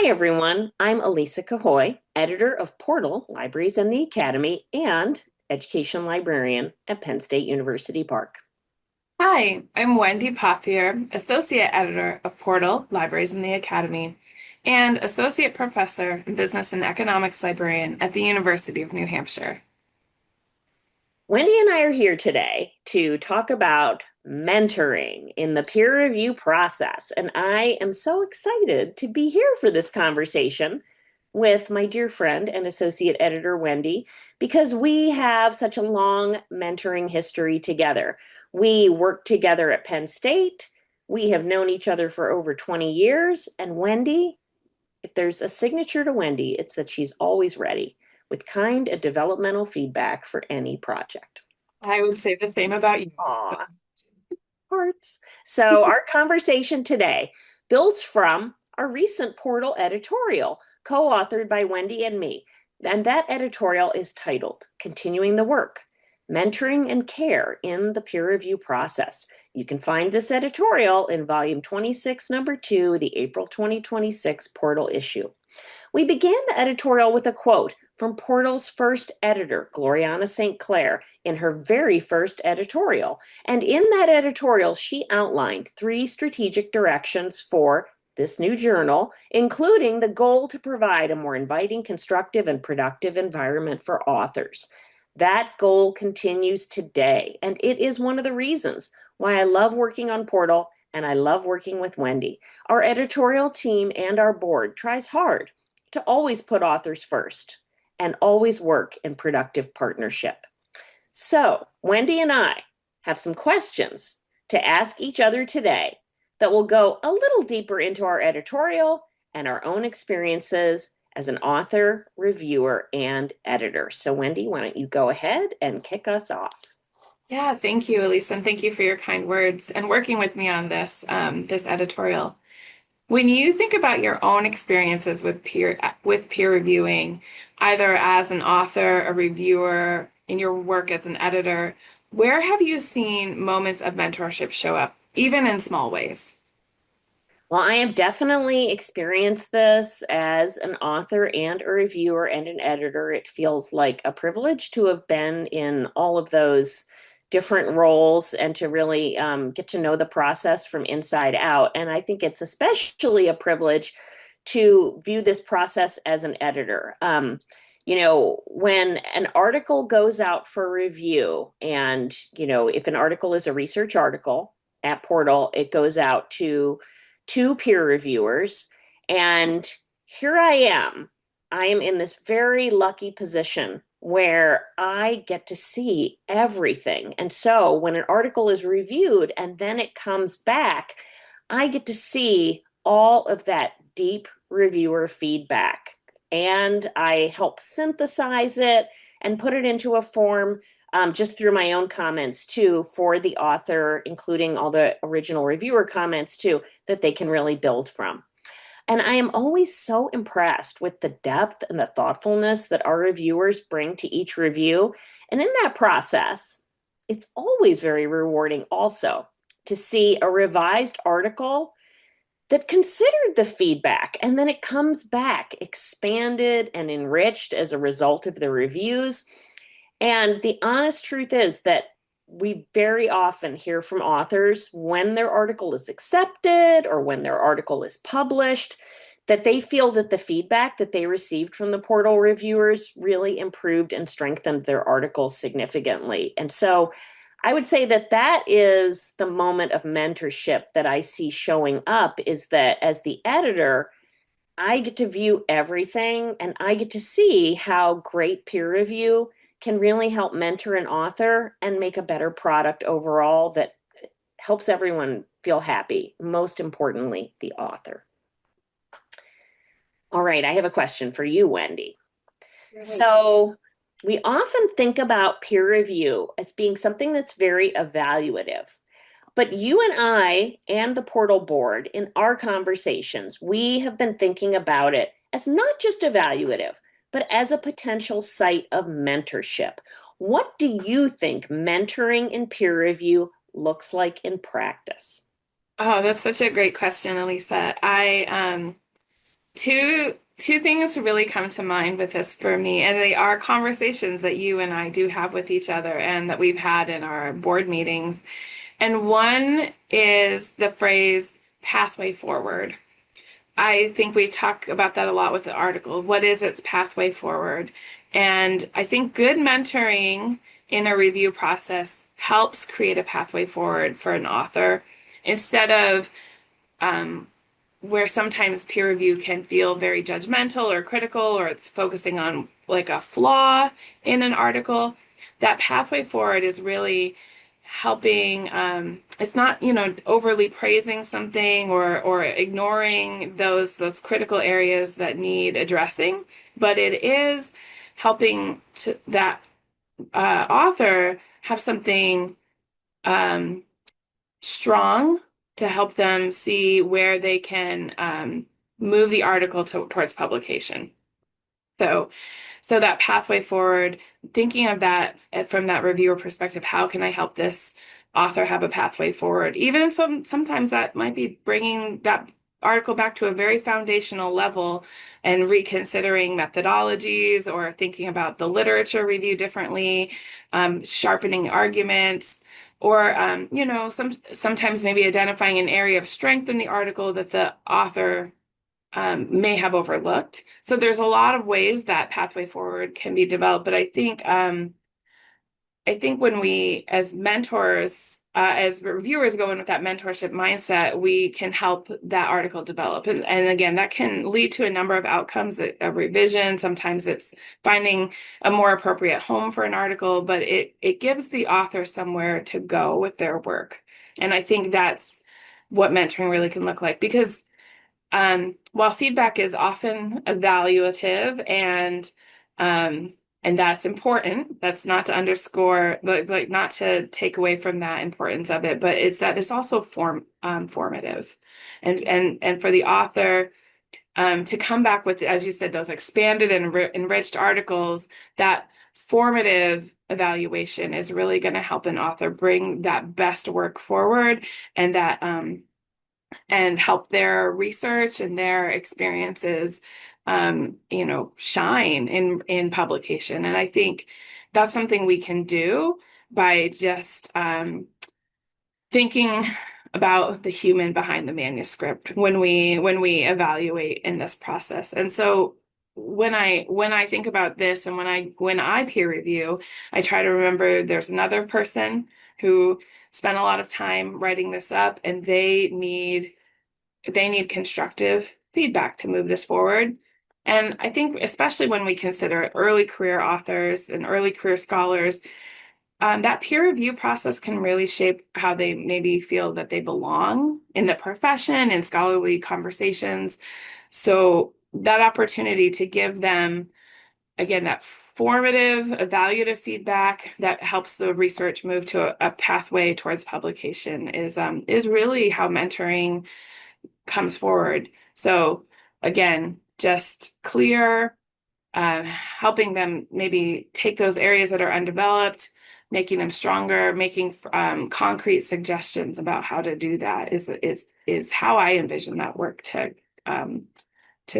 Hi, everyone. I'm Ellysa Cahoy, editor of Portal, Libraries and the Academy, and education librarian at Penn State University Park. Hi, I'm Wendy Pothier, Associate Editor of Portal, Libraries in the Academy, and Associate Professor and Business and Economics Librarian at the University of New Hampshire. Wendy and I are here today to talk about mentoring in the peer review process, and I am so excited to be here for this conversation with my dear friend and associate editor, Wendy, because we have such a long mentoring history together. We worked together at Penn State. We have known each other for over 20 years. And Wendy, if there's a signature to Wendy, it's that she's always ready with kind and developmental feedback for any project. I would say the same about you. Aw, hearts. So our conversation today builds from our recent Portal editorial, co-authored by Wendy and me. And that editorial is titled Continuing the Work, Mentoring and Care in the Peer Review Process. You can find this editorial in volume 26, number 2, the April 2026 Portal issue. We began the editorial with a quote from Portal's first editor, Gloriana St. Clair, in her very first editorial. And in that editorial, she outlined 3 strategic directions for this new journal, including the goal to provide a more inviting, constructive, and productive environment for authors. That goal continues today, and it is one of the reasons why I love working on Portal and I love working with Wendy. Our editorial team and our board tries hard to always put authors first and always work in productive partnership. So, Wendy and I have some questions to ask each other today that will go a little deeper into our editorial and our own experiences as an author, reviewer, and editor. So, Wendy, why don't you go ahead and kick us off? Yeah, thank you, Elisa, and thank you for your kind words and working with me on this editorial. When you think about your own experiences with peer reviewing, either as an author, a reviewer, in your work as an editor, where have you seen moments of mentorship show up, even in small ways? Well, I have definitely experienced this as an author and a reviewer and an editor. It feels like a privilege to have been in all of those different roles and to really get to know the process from inside out. And I think it's especially a privilege to view this process as an editor. When an article goes out for review, and, if an article is a research article at Portal, it goes out to 2 peer reviewers. And here I am. I am in this very lucky position where I get to see everything. And so when an article is reviewed and then it comes back, I get to see all of that deep reviewer feedback. And I help synthesize it and put it into a form just through my own comments too for the author, including all the original reviewer comments too, that they can really build from. And I am always so impressed with the depth and the thoughtfulness that our reviewers bring to each review. And in that process, it's always very rewarding also to see a revised article that considered the feedback and then it comes back expanded and enriched as a result of the reviews. And the honest truth is that we very often hear from authors when their article is accepted or when their article is published, that they feel that the feedback that they received from the Portal reviewers really improved and strengthened their article significantly. And so I would say that that is the moment of mentorship that I see showing up, is that as the editor, I get to view everything and I get to see how great peer review can really help mentor an author and make a better product overall that helps everyone feel happy, most importantly, the author. All right, I have a question for you, Wendy. So we often think about peer review as being something that's very evaluative. But you and I and the Portal board, in our conversations, we have been thinking about it as not just evaluative, but as a potential site of mentorship. What do you think mentoring in peer review looks like in practice? Oh, that's such a great question, Elisa. Two things really come to mind with this for me, and they are conversations that you and I do have with each other and that we've had in our board meetings. And one is the phrase pathway forward. I think we talk about that a lot with the article. What is its pathway forward? And I think good mentoring in a review process helps create a pathway forward for an author instead of um, where sometimes peer review can feel very judgmental or critical, or it's focusing on like a flaw in an article. That pathway forward is really helping. It's not, overly praising something or ignoring those critical areas that need addressing, but it is helping to that author have something um, strong to help them see where they can move the article towards publication. So, so that pathway forward, thinking of that from that reviewer perspective, how can I help this author have a pathway forward? Even if sometimes that might be bringing that article back to a very foundational level and reconsidering methodologies or thinking about the literature review differently, sharpening arguments, or sometimes maybe identifying an area of strength in the article that the author may have overlooked. So there's a lot of ways that pathway forward can be developed, but I think when we, as mentors, as reviewers, go in with that mentorship mindset, we can help that article develop. And again, that can lead to a number of outcomes, a revision. Sometimes it's finding a more appropriate home for an article, but it gives the author somewhere to go with their work. And I think that's what mentoring really can look like because while feedback is often evaluative and that's important, that's not to underscore, like not to take away from that importance of it, but it's that it's also formative, and for the author to come back with, as you said, those expanded and enriched articles, that formative evaluation is really going to help an author bring that best work forward and that and help their research and their experiences shine in publication. And I think that's something we can do by just thinking about the human behind the manuscript when we evaluate in this process. And so when I think about this and when I peer review, I try to remember there's another person who spent a lot of time writing this up, and they need constructive feedback to move this forward. And I think, especially when we consider early career authors and early career scholars, that peer review process can really shape how they maybe feel that they belong in the profession and scholarly conversations. So that opportunity to give them, again, that formative, evaluative feedback that helps the research move to a pathway towards publication is really how mentoring comes forward. So again, just clear, helping them maybe take those areas that are undeveloped, making them stronger, making concrete suggestions about how to do that is how I envision that work to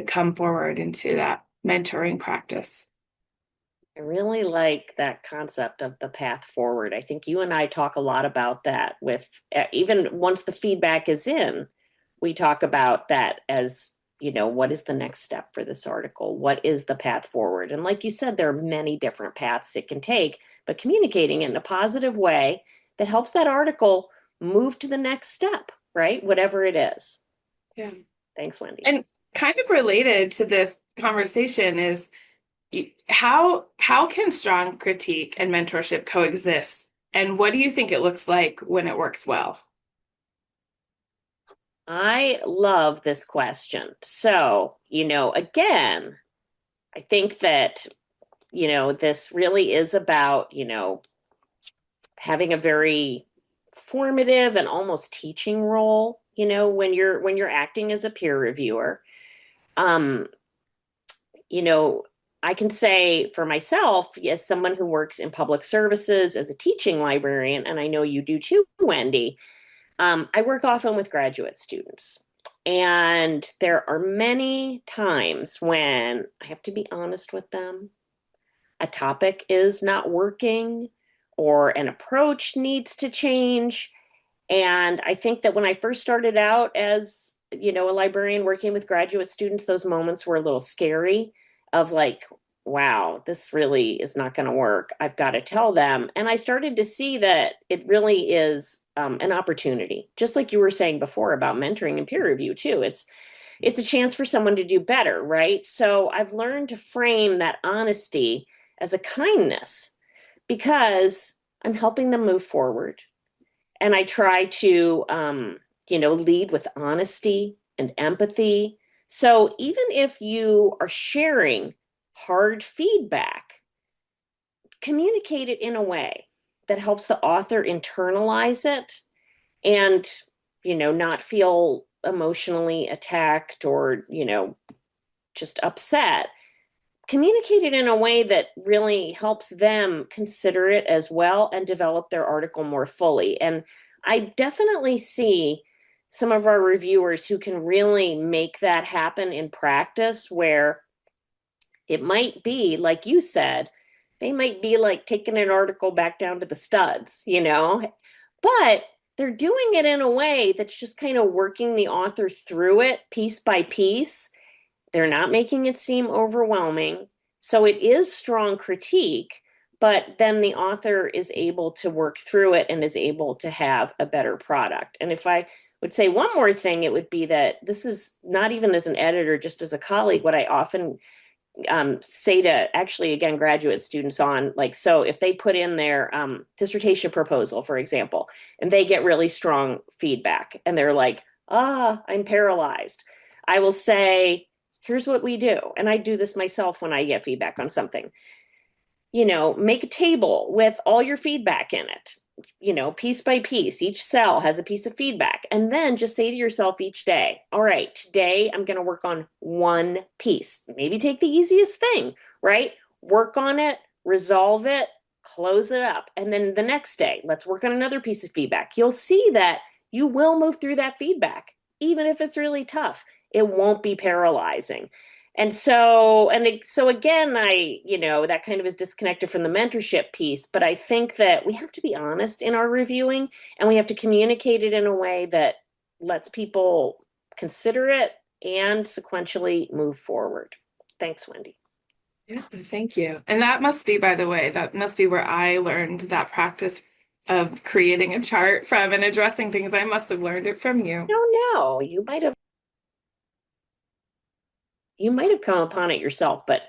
come forward into that mentoring practice. I really like that concept of the path forward. I think you and I talk a lot about that with even once the feedback is in, we talk about that as, what is the next step for this article? What is the path forward? And like you said, there are many different paths it can take, but communicating it in a positive way that helps that article move to the next step, right? Whatever it is. Yeah. Thanks, Wendy. And kind of related to this conversation is how can strong critique and mentorship coexist? And what do you think it looks like when it works well? I love this question. So, again, I think that, this really is about, having a very formative and almost teaching role, when you're acting as a peer reviewer. Um, you know, I can say for myself, as someone who works in public services as a teaching librarian, and I know you do too, Wendy, I work often with graduate students. And there are many times when I have to be honest with them. A topic is not working or an approach needs to change. And I think that when I first started out as, a librarian working with graduate students, those moments were a little scary of like, wow, this really is not going to work. I've got to tell them. And I started to see that it really is an opportunity, just like you were saying before about mentoring and peer review too. It's a chance for someone to do better, right? So I've learned to frame that honesty as a kindness because I'm helping them move forward. And I try to, lead with honesty and empathy. So even if you are sharing hard feedback, communicate it in a way that helps the author internalize it and, not feel emotionally attacked or, just upset. Communicate it in a way that really helps them consider it as well and develop their article more fully. And I definitely see some of our reviewers who can really make that happen in practice, where it might be, like you said, they might be like taking an article back down to the studs, but they're doing it in a way that's just kind of working the author through it piece by piece. They're not making it seem overwhelming. So it is strong critique, but then the author is able to work through it and is able to have a better product. And if I would say one more thing, it would be that this is not even as an editor, just as a colleague, what I often say to actually, again, graduate students on, like, so if they put in their dissertation proposal, for example, and they get really strong feedback and they're like, I'm paralyzed, I will say, here's what we do. And I do this myself when I get feedback on something. Make a table with all your feedback in it, piece by piece. Each cell has a piece of feedback. And then just say to yourself each day, all right, today I'm going to work on one piece. Maybe take the easiest thing, right? Work on it, resolve it, close it up. And then the next day, let's work on another piece of feedback. You'll see that you will move through that feedback, even if it's really tough. It won't be paralyzing. And so again, that kind of is disconnected from the mentorship piece, but I think that we have to be honest in our reviewing and we have to communicate it in a way that lets people consider it and sequentially move forward. Thanks, Wendy. Yeah, thank you. And that must be, by the way, that must be where I learned that practice of creating a chart from and addressing things. I must have learned it from you. No, no, you might have come upon it yourself, but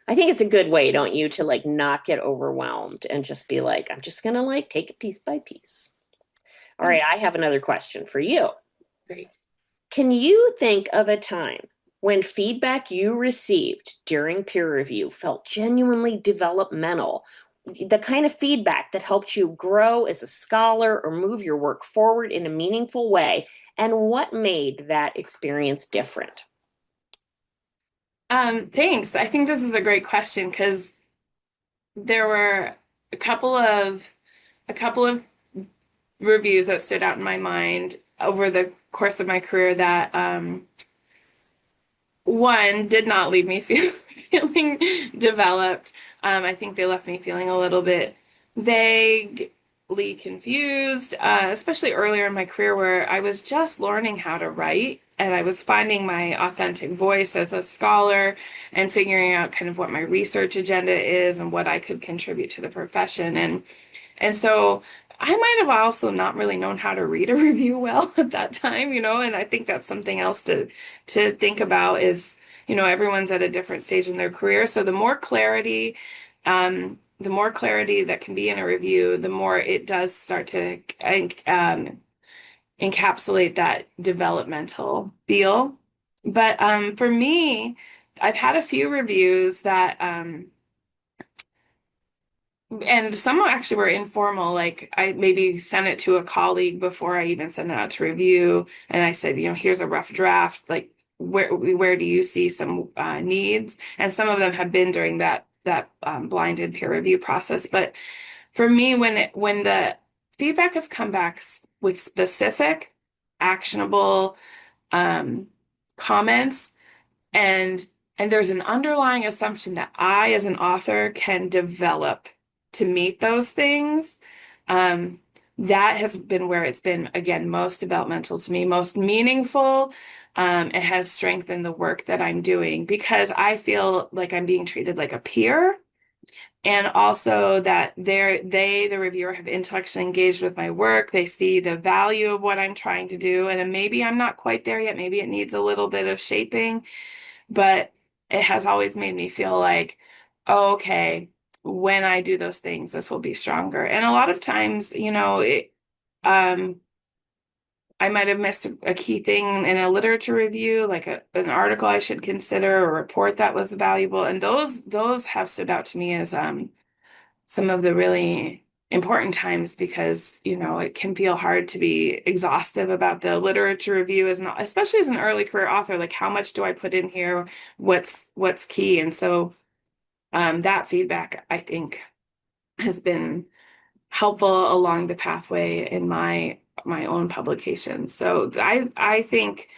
I think it's a good way, don't you, to like not get overwhelmed and just be like, I'm just gonna like take it piece by piece. All right, I have another question for you. Great. Can you think of a time when feedback you received during peer review felt genuinely developmental? The kind of feedback that helped you grow as a scholar or move your work forward in a meaningful way, and what made that experience different? Thanks. I think this is a great question because there were a couple of a couple of reviews that stood out in my mind over the course of my career that one did not leave me feeling developed. I think they left me feeling a little bit vaguely confused, especially earlier in my career where I was just learning how to write and I was finding my authentic voice as a scholar and figuring out kind of what my research agenda is and what I could contribute to the profession. And so I might have also not really known how to read a review well at that time, and I think that's something else to think about is, everyone's at a different stage in their career. So the more clarity that can be in a review, the more it does start to encapsulate that developmental feel. But for me, I've had a few reviews that and some actually were informal, like I maybe sent it to a colleague before I even sent it out to review. And I said, here's a rough draft, like where do you see some needs? And some of them have been during that blinded peer review process. But for me, when the feedback has come back with specific, actionable um, comments, and there's an underlying assumption that I, as an author, can develop to meet those things. Um, that has been where it's been, again, most developmental to me, most meaningful. It has strengthened the work that I'm doing because I feel like I'm being treated like a peer. And also that the reviewer, have intellectually engaged with my work. They see the value of what I'm trying to do. And then maybe I'm not quite there yet. Maybe it needs a little bit of shaping, but it has always made me feel like, oh, okay, when I do those things, this will be stronger. And a lot of times, um, I might have missed a key thing in a literature review, like an article I should consider, or a report that was valuable. And those have stood out to me as some of the really important times because, it can feel hard to be exhaustive about the literature review as not, especially as an early career author, like how much do I put in here? What's key? And so that feedback, I think, has been helpful along the pathway in my own publications. So I think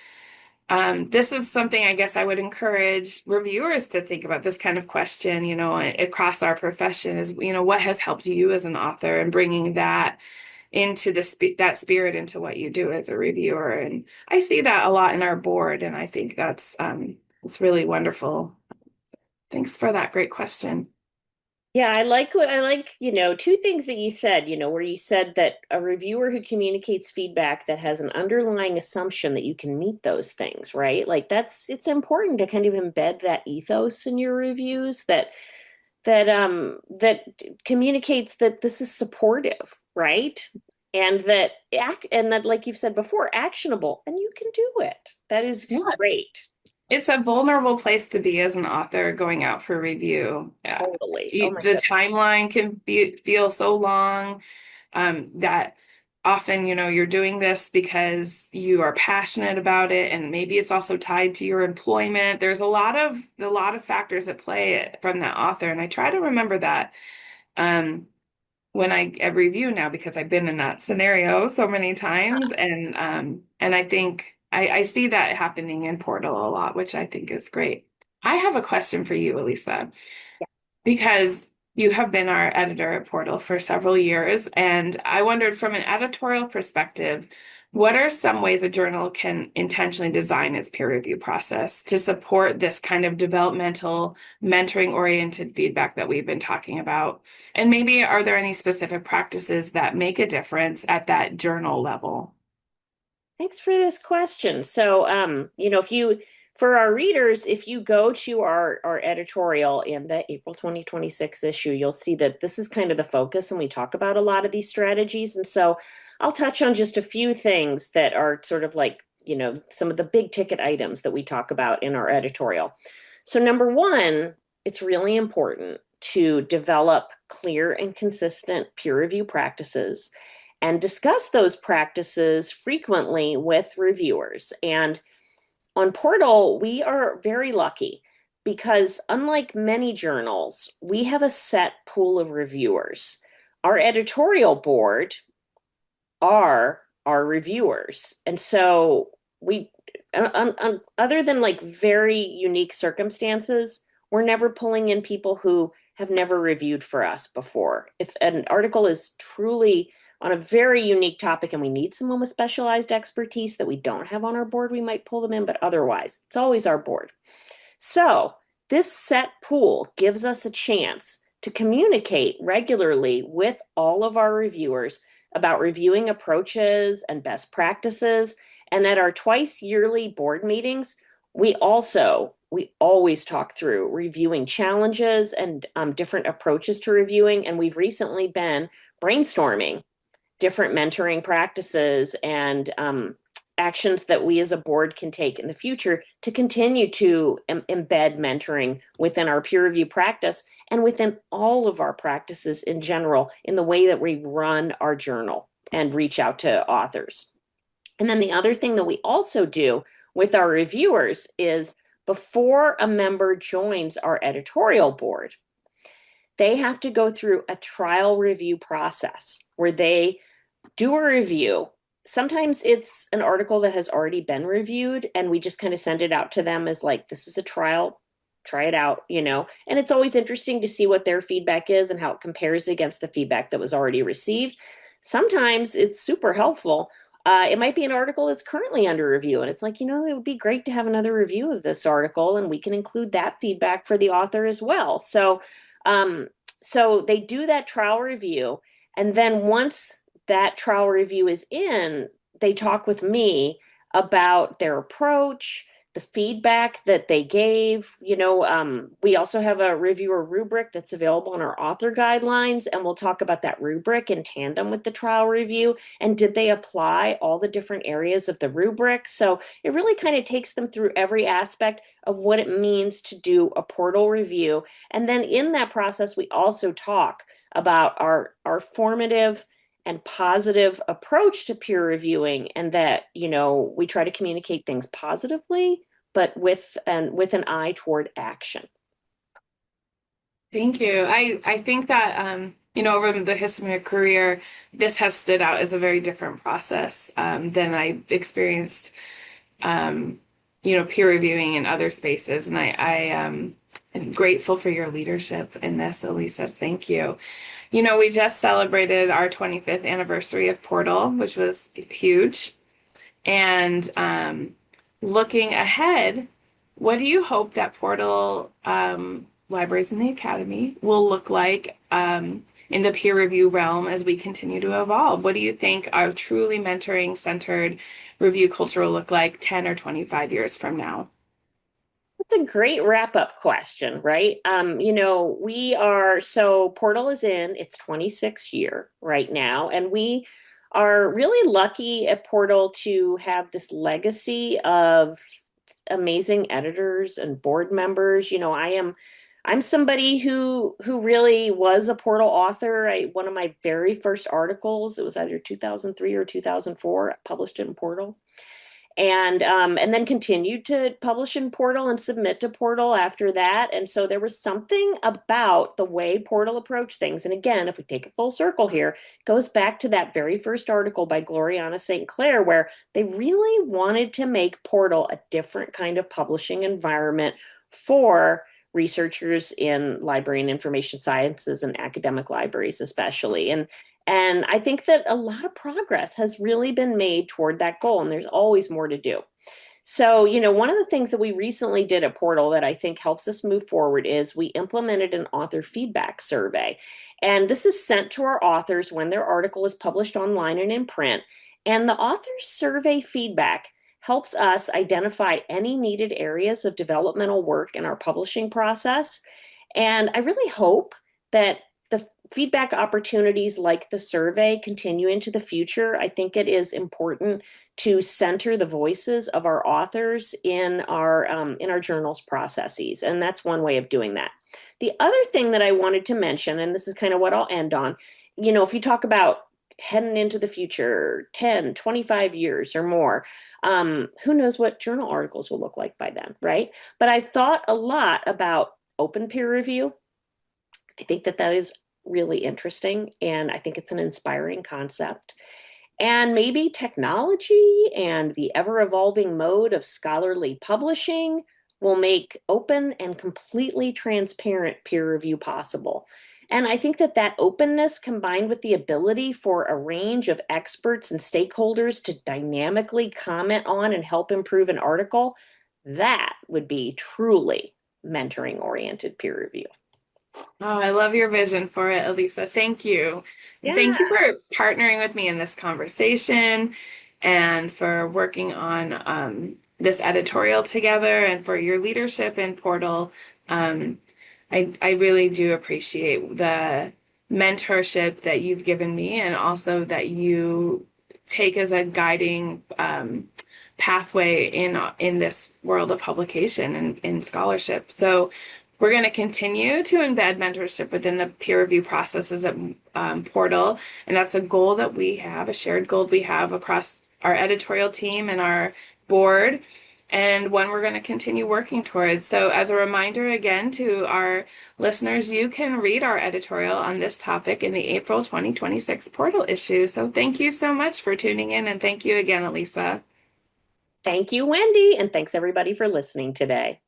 this is something I guess I would encourage reviewers to think about this kind of question, across our profession is, what has helped you as an author and bringing that into that spirit into what you do as a reviewer. And I see that a lot in our board, and I think that's it's really wonderful. Thanks for that great question. Yeah, I like, two things that you said, where you said that a reviewer who communicates feedback that has an underlying assumption that you can meet those things, right? Like it's important to kind of embed that ethos in your reviews that communicates that this is supportive, right? And that like you've said before, actionable, and you can do it. That is Yeah, great. it's a vulnerable place to be as an author going out for review. Totally. Oh my The goodness. timeline can feel so long, that often, you're doing this because you are passionate about it, and maybe it's also tied to your employment. There's a lot of factors at play from that author, and I try to remember that. Um, when I review now because I've been in that scenario so many times, and I think I see that happening in Portal a lot, which I think is great. I have a question for you, Elisa, because you have been our editor at Portal for several years, and I wondered from an editorial perspective, what are some ways a journal can intentionally design its peer review process to support this kind of developmental, mentoring-oriented feedback that we've been talking about? And maybe are there any specific practices that make a difference at that journal level? Thanks for this question. So, if you, for our readers, if you go to our editorial in the April 2026 issue, you'll see that this is kind of the focus, and we talk about a lot of these strategies. And so I'll touch on just a few things that are sort of like, some of the big ticket items that we talk about in our editorial. So, number one, it's really important to develop clear and consistent peer review practices and discuss those practices frequently with reviewers. And on Portal, we are very lucky because, unlike many journals, we have a set pool of reviewers. Our editorial board are our reviewers. And so we, other than like very unique circumstances, we're never pulling in people who have never reviewed for us before. If an article is truly on a very unique topic and we need someone with specialized expertise that we don't have on our board, we might pull them in, but otherwise, it's always our board. So this set pool gives us a chance to communicate regularly with all of our reviewers about reviewing approaches and best practices. And at our twice yearly board meetings, we always talk through reviewing challenges and different approaches to reviewing. And we've recently been brainstorming different mentoring practices and actions that we as a board can take in the future to continue to embed mentoring within our peer review practice and within all of our practices in general in the way that we run our journal and reach out to authors. And then the other thing that we also do with our reviewers is before a member joins our editorial board, they have to go through a trial review process where they do a review sometimes it's an article that has already been reviewed and we just kind of send it out to them as like, this is a trial, try it out, and it's always interesting to see what their feedback is and how it compares against the feedback that was already received. Sometimes it's super helpful. It might be an article that's currently under review and it's like, it would be great to have another review of this article and we can include that feedback for the author as well. Um, so they do that trial review, and then once that trial review is in, they talk with me about their approach, the feedback that they gave. We also have a reviewer rubric that's available in our author guidelines, and we'll talk about that rubric in tandem with the trial review. And did they apply all the different areas of the rubric? So it really kind of takes them through every aspect of what it means to do a portal review. And then in that process, we also talk about our formative and positive approach to peer reviewing, and that we try to communicate things positively but with an eye toward action. Thank you. I think that over the history of my career, this has stood out as a very different process than I experienced peer reviewing in other spaces. And I am grateful for your leadership in this, Ellysa. Thank you. We just celebrated our 25th anniversary of Portal, which was huge. And looking ahead, what do you hope that Portal Libraries in the Academy will look like in the peer review realm as we continue to evolve? What do you think our truly mentoring centered review culture will look like 10 or 25 years from now? It's a great wrap up question, right? So Portal is in its 26th year right now, and we are really lucky at Portal to have this legacy of amazing editors and board members. I'm somebody who really was a Portal author. One of my very first articles, it was either 2003 or 2004, published in Portal, and then continued to publish in Portal and submit to Portal after that. And so there was something about the way Portal approached things. And again, if we take it full circle here, it goes back to that very first article by Gloriana St. Clair, where they really wanted to make Portal a different kind of publishing environment for researchers in library and information sciences and academic libraries especially. And I think that a lot of progress has really been made toward that goal, and there's always more to do. So, one of the things that we recently did at Portal that I think helps us move forward is we implemented an author feedback survey. And this is sent to our authors when their article is published online and in print. And the author's survey feedback helps us identify any needed areas of developmental work in our publishing process. And I really hope that the feedback opportunities like the survey continue into the future. I think it is important to center the voices of our authors in our journals processes, and that's one way of doing that. The other thing that I wanted to mention, and this is kind of what I'll end on, if you talk about heading into the future 10 25 years or more, who knows what journal articles will look like by then, right? But I thought a lot about open peer review. I think that is really interesting, and I think it's an inspiring concept. And maybe technology and the ever evolving mode of scholarly publishing will make open and completely transparent peer review possible. And I think that openness, combined with the ability for a range of experts and stakeholders to dynamically comment on and help improve an article, that would be truly mentoring oriented peer review. Oh, I love your vision for it, Ellysa. Thank you. And Yeah. thank you for partnering with me in this conversation and for working on this editorial together and for your leadership in Portal. I really do appreciate the mentorship that you've given me and also that you take as a guiding pathway in this world of publication and in scholarship. So we're going to continue to embed mentorship within the peer review processes at Portal, and that's a goal that we have, a shared goal we have across our editorial team and our board. and one we're going to continue working towards. So, as a reminder again to our listeners, you can read our editorial on this topic in the April 2026 Portal issue. So, thank you so much for tuning in, and thank you again, Ellysa. Thank you, Wendy, and thanks everybody for listening today.